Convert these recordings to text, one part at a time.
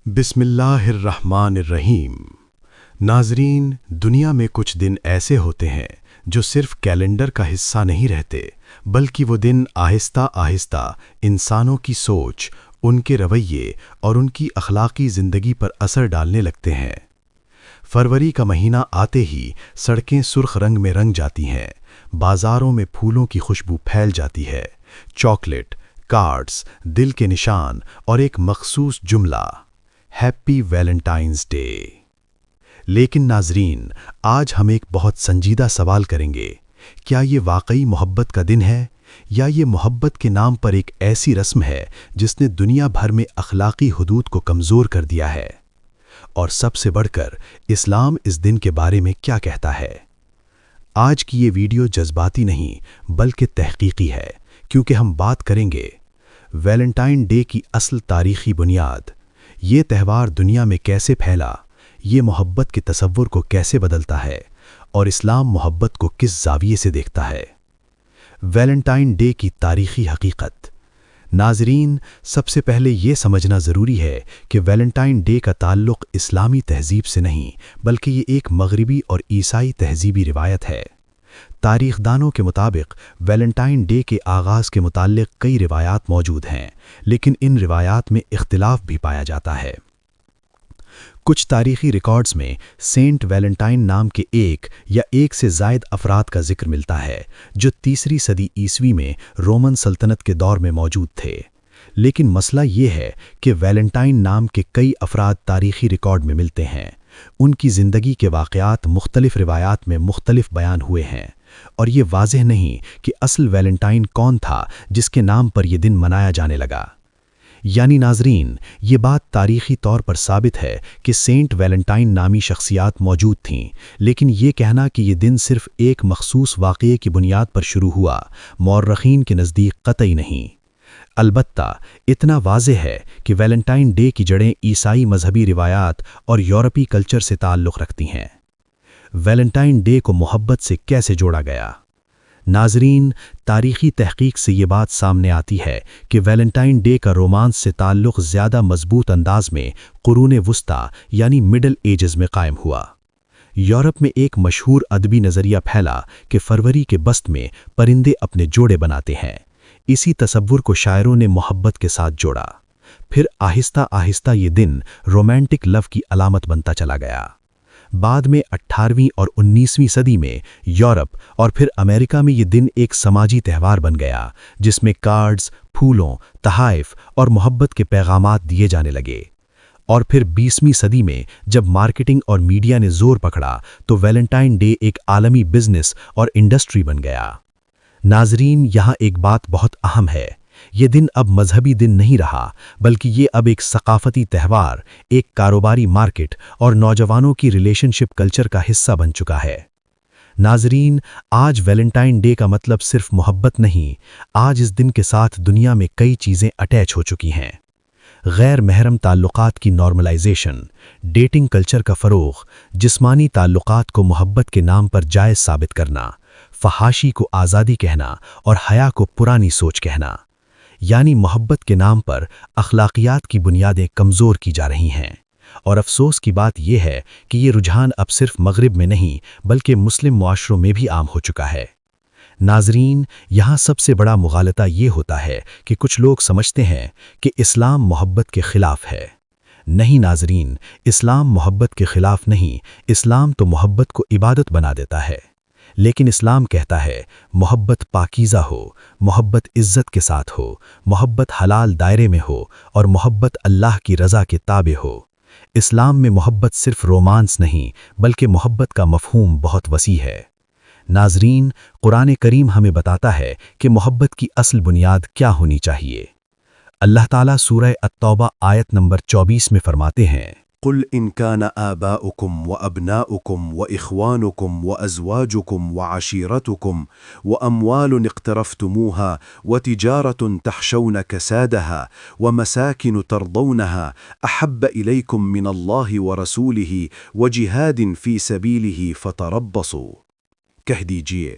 بسم اللہ الرحمن الرحیم۔ ناظرین، دنیا میں کچھ دن ایسے ہوتے ہیں جو صرف کیلنڈر کا حصہ نہیں رہتے، بلکہ وہ دن آہستہ آہستہ انسانوں کی سوچ، ان کے رویے اور ان کی اخلاقی زندگی پر اثر ڈالنے لگتے ہیں۔ فروری کا مہینہ آتے ہی سڑکیں سرخ رنگ میں رنگ جاتی ہیں، بازاروں میں پھولوں کی خوشبو پھیل جاتی ہے، چاکلیٹ، کارڈز، دل کے نشان اور ایک مخصوص جملہ ہیپی ویلنٹائنز ڈے۔ لیکن ناظرین، آج ہم ایک بہت سنجیدہ سوال کریں گے۔ کیا یہ واقعی محبت کا دن ہے، یا یہ محبت کے نام پر ایک ایسی رسم ہے جس نے دنیا بھر میں اخلاقی حدود کو کمزور کر دیا ہے؟ اور سب سے بڑھ کر اسلام اس دن کے بارے میں کیا کہتا ہے؟ آج کی یہ ویڈیو جذباتی نہیں بلکہ تحقیقی ہے، کیونکہ ہم بات کریں گے ویلنٹائن ڈے کی اصل تاریخی بنیاد، یہ تہوار دنیا میں کیسے پھیلا، یہ محبت کے تصور کو کیسے بدلتا ہے، اور اسلام محبت کو کس زاویے سے دیکھتا ہے۔ ویلنٹائن ڈے کی تاریخی حقیقت۔ ناظرین، سب سے پہلے یہ سمجھنا ضروری ہے کہ ویلنٹائن ڈے کا تعلق اسلامی تہذیب سے نہیں، بلکہ یہ ایک مغربی اور عیسائی تہذیبی روایت ہے۔ تاریخ دانوں کے مطابق ویلنٹائن ڈے کے آغاز کے متعلق کئی روایات موجود ہیں، لیکن ان روایات میں اختلاف بھی پایا جاتا ہے۔ کچھ تاریخی ریکارڈز میں سینٹ ویلنٹائن نام کے ایک یا ایک سے زائد افراد کا ذکر ملتا ہے جو 3 صدی عیسوی میں رومن سلطنت کے دور میں موجود تھے۔ لیکن مسئلہ یہ ہے کہ ویلنٹائن نام کے کئی افراد تاریخی ریکارڈ میں ملتے ہیں، ان کی زندگی کے واقعات مختلف روایات میں مختلف بیان ہوئے ہیں، اور یہ واضح نہیں کہ اصل ویلنٹائن کون تھا جس کے نام پر یہ دن منایا جانے لگا۔ یعنی ناظرین، یہ بات تاریخی طور پر ثابت ہے کہ سینٹ ویلنٹائن نامی شخصیات موجود تھیں، لیکن یہ کہنا کہ یہ دن صرف ایک مخصوص واقعے کی بنیاد پر شروع ہوا، مورخین کے نزدیک قطعی نہیں۔ البتہ اتنا واضح ہے کہ ویلنٹائن ڈے کی جڑیں عیسائی مذہبی روایات اور یورپی کلچر سے تعلق رکھتی ہیں۔ ویلنٹائن ڈے کو محبت سے کیسے جوڑا گیا؟ ناظرین، تاریخی تحقیق سے یہ بات سامنے آتی ہے کہ ویلنٹائن ڈے کا رومانس سے تعلق زیادہ مضبوط انداز میں قرون وسطیٰ یعنی مڈل ایجز میں قائم ہوا۔ یورپ میں ایک مشہور ادبی نظریہ پھیلا کہ فروری کے بست میں پرندے اپنے جوڑے بناتے ہیں۔ اسی تصور کو شاعروں نے محبت کے ساتھ جوڑا۔ پھر آہستہ آہستہ یہ دن رومانٹک لو کی علامت بنتا چلا گیا۔ بعد میں 18ویں اور 19ویں صدی میں یورپ اور پھر امریکہ میں یہ دن ایک سماجی تہوار بن گیا، جس میں کارڈز، پھولوں، تحائف اور محبت کے پیغامات دیے جانے لگے۔ اور پھر 20ویں صدی میں جب مارکیٹنگ اور میڈیا نے زور پکڑا تو ویلنٹائن ڈے ایک عالمی بزنس اور انڈسٹری بن گیا۔ ناظرین، یہاں ایک بات بہت اہم ہے۔ یہ دن اب مذہبی دن نہیں رہا، بلکہ یہ اب ایک ثقافتی تہوار، ایک کاروباری مارکیٹ اور نوجوانوں کی ریلیشن شپ کلچر کا حصہ بن چکا ہے۔ ناظرین، آج ویلنٹائن ڈے کا مطلب صرف محبت نہیں، آج اس دن کے ساتھ دنیا میں کئی چیزیں اٹیچ ہو چکی ہیں۔ غیر محرم تعلقات کی نارملائزیشن، ڈیٹنگ کلچر کا فروغ، جسمانی تعلقات کو محبت کے نام پر جائز ثابت کرنا، فحاشی کو آزادی کہنا اور حیا کو پرانی سوچ کہنا۔ یعنی محبت کے نام پر اخلاقیات کی بنیادیں کمزور کی جا رہی ہیں، اور افسوس کی بات یہ ہے کہ یہ رجحان اب صرف مغرب میں نہیں بلکہ مسلم معاشروں میں بھی عام ہو چکا ہے۔ ناظرین، یہاں سب سے بڑا مغالطہ یہ ہوتا ہے کہ کچھ لوگ سمجھتے ہیں کہ اسلام محبت کے خلاف ہے۔ نہیں ناظرین، اسلام محبت کے خلاف نہیں، اسلام تو محبت کو عبادت بنا دیتا ہے۔ لیکن اسلام کہتا ہے محبت پاکیزہ ہو، محبت عزت کے ساتھ ہو، محبت حلال دائرے میں ہو، اور محبت اللہ کی رضا کے تابع ہو۔ اسلام میں محبت صرف رومانس نہیں بلکہ محبت کا مفہوم بہت وسیع ہے۔ ناظرین، قرآن کریم ہمیں بتاتا ہے کہ محبت کی اصل بنیاد کیا ہونی چاہیے۔ اللہ تعالیٰ سورہ التوبہ آیت نمبر 24 میں فرماتے ہیں، قل إن كان آباؤكم وأبناؤكم وإخوانكم وأزواجكم وعشيرتكم وأموال اقترفتموها وتجارة تخشون كسادها ومساكن ترضونها أحب إليكم من الله ورسوله وجهاد في سبيله فتربصوا۔ کہہ دیجئے،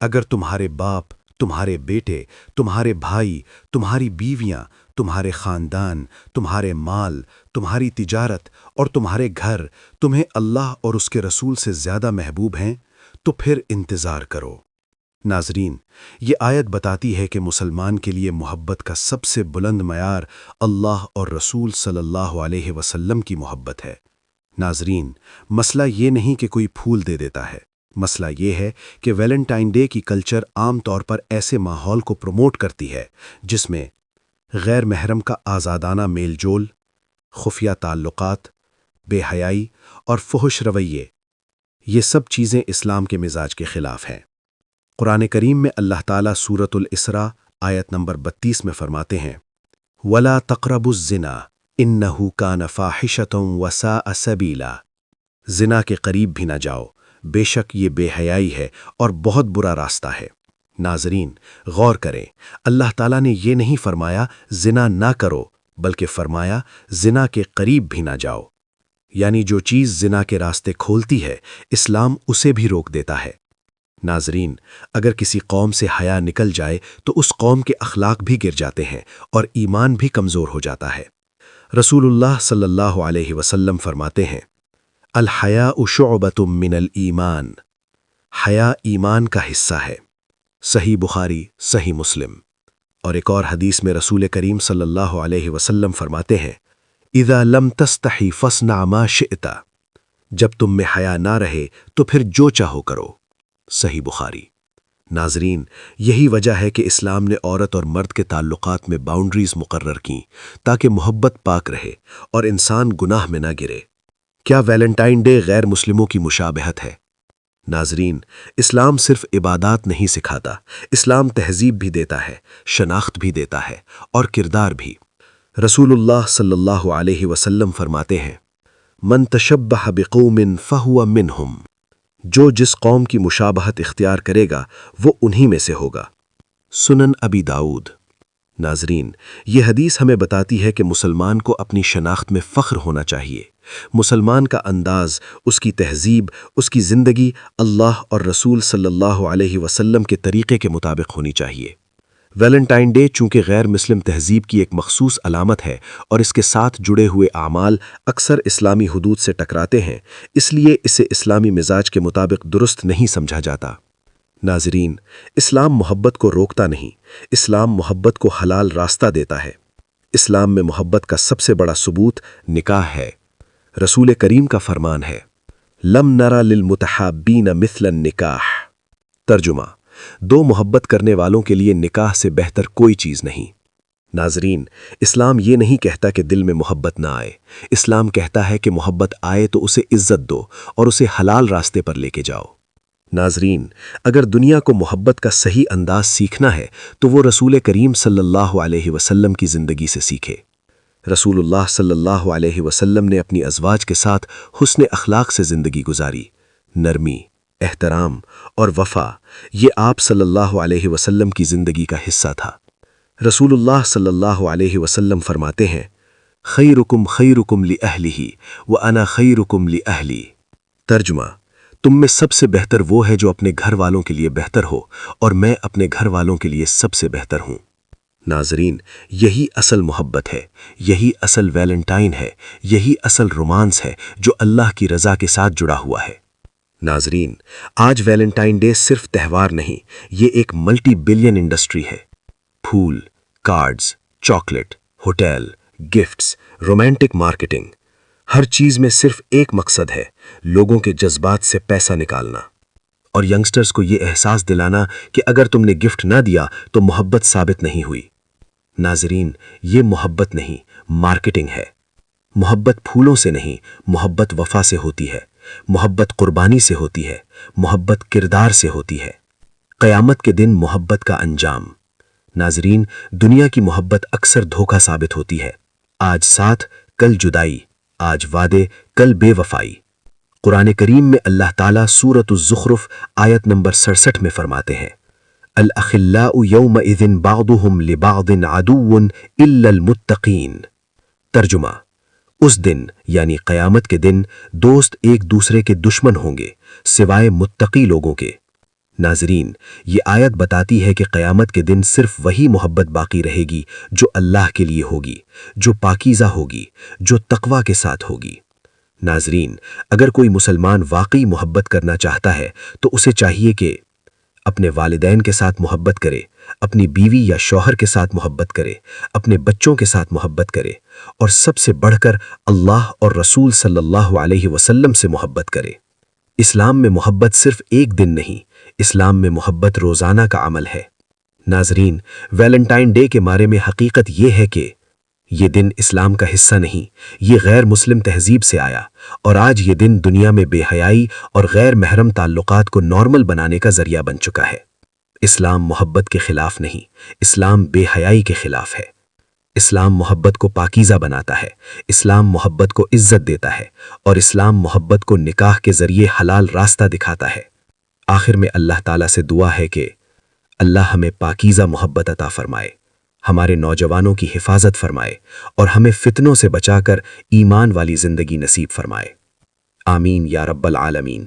اگر تمہارے باپ، تمہارے بیٹے، تمہارے بھائی، تمہاری بیویاں، تمہارے خاندان، تمہارے مال، تمہاری تجارت اور تمہارے گھر تمہیں اللہ اور اس کے رسول سے زیادہ محبوب ہیں تو پھر انتظار کرو۔ ناظرین، یہ آیت بتاتی ہے کہ مسلمان کے لیے محبت کا سب سے بلند معیار اللہ اور رسول صلی اللہ علیہ وسلم کی محبت ہے۔ ناظرین، مسئلہ یہ نہیں کہ کوئی پھول دے دیتا ہے، مسئلہ یہ ہے کہ ویلنٹائن ڈے کی کلچر عام طور پر ایسے ماحول کو پروموٹ کرتی ہے جس میں غیر محرم کا آزادانہ میل جول، خفیہ تعلقات، بے حیائی اور فحش رویے، یہ سب چیزیں اسلام کے مزاج کے خلاف ہیں۔ قرآن کریم میں اللہ تعالیٰ سورۃ الاسراء آیت نمبر 32 میں فرماتے ہیں وَلَا تَقْرَبُوا الزِّنَا إِنَّهُ كَانَ فَاحِشَةً وَسَاءَ سَبِيلًا، زنا کے قریب بھی نہ جاؤ، بے شک یہ بے حیائی ہے اور بہت برا راستہ ہے۔ ناظرین، غور کریں، اللہ تعالیٰ نے یہ نہیں فرمایا زنا نہ کرو، بلکہ فرمایا زنا کے قریب بھی نہ جاؤ، یعنی جو چیز زنا کے راستے کھولتی ہے اسلام اسے بھی روک دیتا ہے۔ ناظرین، اگر کسی قوم سے حیا نکل جائے تو اس قوم کے اخلاق بھی گر جاتے ہیں اور ایمان بھی کمزور ہو جاتا ہے۔ رسول اللہ صلی اللہ علیہ وسلم فرماتے ہیں الحیاء شعبۃ من الایمان، حیا ایمان کا حصہ ہے۔ صحیح بخاری، صحیح مسلم۔ اور ایک اور حدیث میں رسول کریم صلی اللہ علیہ وسلم فرماتے ہیں اذا لم تستحی فاصنع ما شئت، جب تم میں حیا نہ رہے تو پھر جو چاہو کرو۔ صحیح بخاری۔ ناظرین، یہی وجہ ہے کہ اسلام نے عورت اور مرد کے تعلقات میں باؤنڈریز مقرر کیں تاکہ محبت پاک رہے اور انسان گناہ میں نہ گرے۔ کیا ویلنٹائن ڈے غیر مسلموں کی مشابہت ہے؟ ناظرین، اسلام صرف عبادات نہیں سکھاتا، اسلام تہذیب بھی دیتا ہے، شناخت بھی دیتا ہے اور کردار بھی۔ رسول اللہ صلی اللہ علیہ وسلم فرماتے ہیں من تشبہ بقوم فہو منہم، جو جس قوم کی مشابہت اختیار کرے گا وہ انہی میں سے ہوگا۔ سنن ابی داؤد۔ ناظرین، یہ حدیث ہمیں بتاتی ہے کہ مسلمان کو اپنی شناخت میں فخر ہونا چاہیے۔ مسلمان کا انداز، اس کی تہذیب، اس کی زندگی اللہ اور رسول صلی اللہ علیہ وسلم کے طریقے کے مطابق ہونی چاہیے۔ ویلنٹائن ڈے چونکہ غیر مسلم تہذیب کی ایک مخصوص علامت ہے اور اس کے ساتھ جڑے ہوئے اعمال اکثر اسلامی حدود سے ٹکراتے ہیں، اس لیے اسے اسلامی مزاج کے مطابق درست نہیں سمجھا جاتا۔ ناظرین، اسلام محبت کو روکتا نہیں، اسلام محبت کو حلال راستہ دیتا ہے۔ اسلام میں محبت کا سب سے بڑا ثبوت نکاح ہے۔ رسول کریم کا فرمان ہے لم نرى للمتحابین مثل النکاح، ترجمہ، دو محبت کرنے والوں کے لیے نکاح سے بہتر کوئی چیز نہیں۔ ناظرین، اسلام یہ نہیں کہتا کہ دل میں محبت نہ آئے، اسلام کہتا ہے کہ محبت آئے تو اسے عزت دو اور اسے حلال راستے پر لے کے جاؤ۔ ناظرین، اگر دنیا کو محبت کا صحیح انداز سیکھنا ہے تو وہ رسول کریم صلی اللہ علیہ وسلم کی زندگی سے سیکھے۔ رسول اللہ صلی اللہ علیہ وسلم نے اپنی ازواج کے ساتھ حسن اخلاق سے زندگی گزاری۔ نرمی، احترام اور وفا یہ آپ صلی اللہ علیہ وسلم کی زندگی کا حصہ تھا۔ رسول اللہ صلی اللہ علیہ وسلم فرماتے ہیں خیرکم خیرکم لأہلہ وأنا خیرکم لأہلی، ترجمہ، تم میں سب سے بہتر وہ ہے جو اپنے گھر والوں کے لیے بہتر ہو اور میں اپنے گھر والوں کے لیے سب سے بہتر ہوں۔ ناظرین، یہی اصل محبت ہے، یہی اصل ویلنٹائن ہے، یہی اصل رومانس ہے جو اللہ کی رضا کے ساتھ جڑا ہوا ہے۔ ناظرین، آج ویلنٹائن ڈے صرف تہوار نہیں، یہ ایک ملٹی بلین انڈسٹری ہے۔ پھول، cards, chocolate, hotel, gifts, romantic marketing, ہر چیز میں صرف ایک مقصد ہے، لوگوں کے جذبات سے پیسہ نکالنا اور ینگسٹرز کو یہ احساس دلانا کہ اگر تم نے گفٹ نہ دیا تو محبت ثابت نہیں ہوئی۔ ناظرین، یہ محبت نہیں، مارکیٹنگ ہے۔ محبت پھولوں سے نہیں، محبت وفا سے ہوتی ہے، محبت قربانی سے ہوتی ہے، محبت کردار سے ہوتی ہے۔ قیامت کے دن محبت کا انجام۔ ناظرین، دنیا کی محبت اکثر دھوکہ ثابت ہوتی ہے، آج ساتھ کل جدائی، آج وعدے کل بے وفائی۔ قرآن کریم میں اللہ تعالیٰ سورۃ الزخرف آیت نمبر 67 میں فرماتے ہیں الاخلاء یومئذ بعضهم لبعض عدو الا المتقین، ترجمہ، اس دن یعنی قیامت کے دن دوست ایک دوسرے کے دشمن ہوں گے سوائے متقی لوگوں کے۔ ناظرین، یہ آیت بتاتی ہے کہ قیامت کے دن صرف وہی محبت باقی رہے گی جو اللہ کے لیے ہوگی، جو پاکیزہ ہوگی، جو تقوی کے ساتھ ہوگی۔ ناظرین، اگر کوئی مسلمان واقعی محبت کرنا چاہتا ہے تو اسے چاہیے کہ اپنے والدین کے ساتھ محبت کرے، اپنی بیوی یا شوہر کے ساتھ محبت کرے، اپنے بچوں کے ساتھ محبت کرے، اور سب سے بڑھ کر اللہ اور رسول صلی اللہ علیہ وسلم سے محبت کرے۔ اسلام میں محبت صرف ایک دن نہیں، اسلام میں محبت روزانہ کا عمل ہے۔ ناظرین، ویلنٹائن ڈے کے بارے میں حقیقت یہ ہے کہ یہ دن اسلام کا حصہ نہیں، یہ غیر مسلم تہذیب سے آیا، اور آج یہ دن دنیا میں بے حیائی اور غیر محرم تعلقات کو نارمل بنانے کا ذریعہ بن چکا ہے۔ اسلام محبت کے خلاف نہیں، اسلام بے حیائی کے خلاف ہے۔ اسلام محبت کو پاکیزہ بناتا ہے، اسلام محبت کو عزت دیتا ہے، اور اسلام محبت کو نکاح کے ذریعے حلال راستہ دکھاتا ہے۔ آخر میں اللہ تعالیٰ سے دعا ہے کہ اللہ ہمیں پاکیزہ محبت عطا فرمائے، ہمارے نوجوانوں کی حفاظت فرمائے، اور ہمیں فتنوں سے بچا کر ایمان والی زندگی نصیب فرمائے۔ آمین یا رب العالمین۔